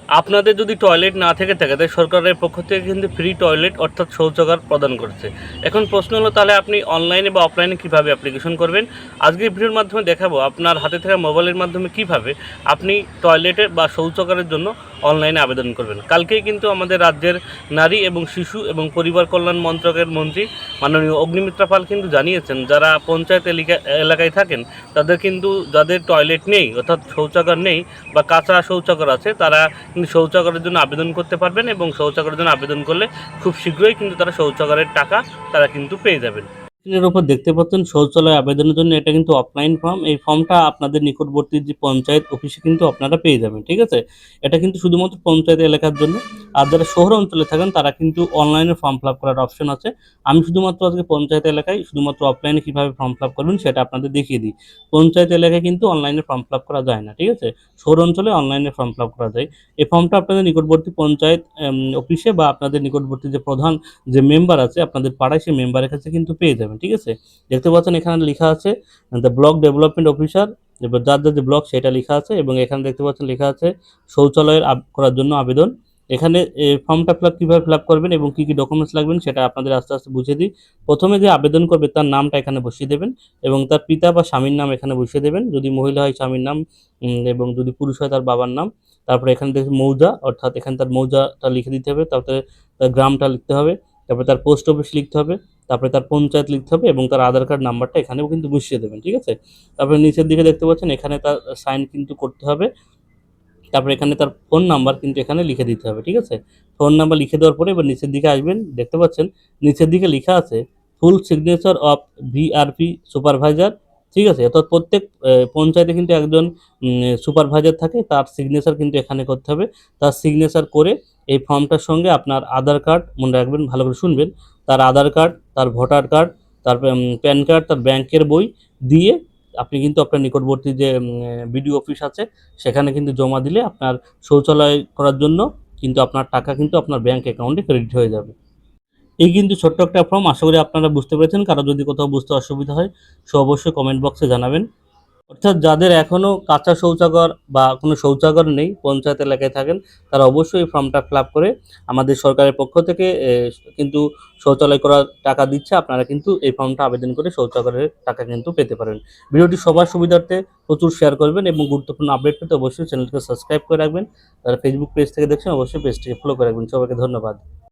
আপনাদের যদি টয়লেট না থেকে থাকে তাই সরকারের পক্ষ থেকে কিন্তু ফ্রি টয়লেট অর্থাৎ শৌচাগার প্রদান করছে। এখন প্রশ্ন হলো তাহলে আপনি অনলাইনে বা অফলাইনে কীভাবে অ্যাপ্লিকেশন করবেন। আজকের ভিডিওর মাধ্যমে দেখাবো আপনার হাতে থাকা মোবাইলের মাধ্যমে কিভাবে আপনি টয়লেটের বা শৌচাগারের জন্য অনলাইনে আবেদন করবেন। কালকেই কিন্তু আমাদের রাজ্যের নারী এবং শিশু এবং পরিবার কল্যাণ মন্ত্রকের মন্ত্রী মাননীয় অগ্নিমিত্রা পাল কিন্তু জানিয়েছেন যারা পঞ্চায়েত এলাকায় থাকেন তাদের কিন্তু যাদের টয়লেট নেই অর্থাৎ শৌচাগার নেই বা কাঁচা শৌচাগার আছে তারা কিন্তু শৌচাগারের জন্য আবেদন করতে পারবেন এবং শৌচাগারের জন্য আবেদন করলে খুব শীঘ্রই কিন্তু তারা শৌচাগারের টাকা তারা কিন্তু পেয়ে যাবেন। এর উপর দেখতে পাচ্ছেন শৌচালয় আবেদনের জন্য এটা কিন্তু অফলাইন ফর্ম। এই ফর্মটা আপনাদের নিকটবর্তী যে পঞ্চায়েত অফিসে কিন্তু আপনারা পেয়ে যাবেন, ঠিক আছে? এটা কিন্তু শুধুমাত্র পঞ্চায়েত এলাকার জন্য। আর যারা শহর অঞ্চলে থাকেন তারা কিন্তু অনলাইনে ফর্ম ফিল আপ করার অপশন আছে। আমি শুধুমাত্র আজকে পঞ্চায়েত এলাকায় শুধুমাত্র অফলাইনে কীভাবে ফর্ম ফিল আপ করবেন সেটা আপনাদের দেখিয়ে দিই। পঞ্চায়েত এলাকায় কিন্তু অনলাইনে ফর্ম ফিল আপ করা যায় না, ঠিক আছে? শহর অঞ্চলে অনলাইনে ফর্ম ফিল আপ করা যায়। এই ফর্মটা আপনাদের নিকটবর্তী পঞ্চায়েত অফিসে বা আপনাদের নিকটবর্তী যে প্রধান যে মেম্বার আছে আপনাদের পাড়ায় সেই মেম্বারের কাছে কিন্তু পেয়ে যাবেন, ঠিক আছে? দেখতে পাচ্ছেন এখানে লেখা আছে দ্য ব্লক ডেভেলপমেন্ট অফিসার, এবার যার যে ব্লক সেটা লেখা আছে এবং এখানে দেখতে পাচ্ছেন লেখা আছে শৌচালয়ের করার জন্য আবেদন। এখানে ফর্মটা কীভাবে ফিল আপ করবেন এবং কী কী ডকুমেন্টস লাগবেন সেটা আপনাদের আস্তে আস্তে বুঝিয়ে দিই। প্রথমে যে আবেদন করবে তার নামটা এখানে বসিয়ে দেবেন এবং তার পিতা বা স্বামীর নাম এখানে বসিয়ে দেবেন। যদি মহিলা হয় স্বামীর নাম এবং যদি পুরুষ হয় তার বাবার নাম। তারপরে এখানে দেখবেন মৌজা, অর্থাৎ এখানে তার মৌজাটা লিখে দিতে হবে, তারপরে তার গ্রামটা লিখতে হবে, তারপরে তার পোস্ট অফিস লিখতে হবে, তারপরে তার পঞ্চায়েত লিখতে হবে এবং তার আধার কার্ড নাম্বারটা এখানেও কিন্তু বসিয়ে দেবেন, ঠিক আছে? তারপরে নিচের দিকে দেখতে পাচ্ছেন এখানে তার সাইন কিন্তু করতে হবে। তারপরে এখানে তার ফোন নাম্বার কিন্তু এখানে লিখে দিতে হবে, ঠিক আছে? ফোন নাম্বার লিখে দেওয়ার পরে এবার নিচের দিকে আসবেন, দেখতে পাচ্ছেন নিচের দিকে লেখা আছে full signature of VRP supervisor, ঠিক আছে? অর্থাৎ প্রত্যেক পঞ্চায়েতে কিন্তু একজন সুপারভাইজার থাকে, তার সিগনেচার কিন্তু এখানে করতে হবে। তার সিগনেচার করে এই ফর্মটার সঙ্গে আপনার আধার কার্ড, মনে রাখবেন ভালো করে শুনবেন, তার আধার কার্ড, তার ভোটার কার্ড, তার প্যান কার্ড, তার ব্যাংকের বই দিয়ে আপনি কিন্তু আপনার নিকটবর্তী যে বিডিও অফিস আছে সেখানে কিন্তু জমা দিলে আপনার শৌচালয় করার জন্য কিন্তু আপনার টাকা কিন্তু আপনার ব্যাংক অ্যাকাউন্টে ক্রেডিট হয়ে যাবে। এই কিন্তু ছোট্ট একটা ফর্ম, আশা করি আপনারা বুঝতে পেরেছেন। কারো যদি কোথাও বুঝতে অসুবিধা হয় সো অবশ্যই কমেন্ট বক্সে জানাবেন। অর্থাৎ যাদের এখনও কাঁচা শৌচাগার বা কোনো শৌচাগার নেই, পঞ্চায়েত এলাকায় থাকেন, তারা অবশ্যই এই ফর্মটা ফিল আপ করে আমাদের সরকারের পক্ষ থেকে কিন্তু শৌচালয় করার টাকা দিচ্ছে। আপনারা কিন্তু এই ফর্মটা আবেদন করে শৌচাগারের টাকা কিন্তু পেতে পারেন। ভিডিওটি সবার সুবিধার্থে প্রচুর শেয়ার করবেন এবং গুরুত্বপূর্ণ আপডেট পেতে অবশ্যই চ্যানেলটিকে সাবস্ক্রাইব করে রাখবেন। যারা ফেসবুক পেজ থেকে দেখছেন অবশ্যই পেজটিকে ফলো করে রাখবেন। সবাইকে ধন্যবাদ।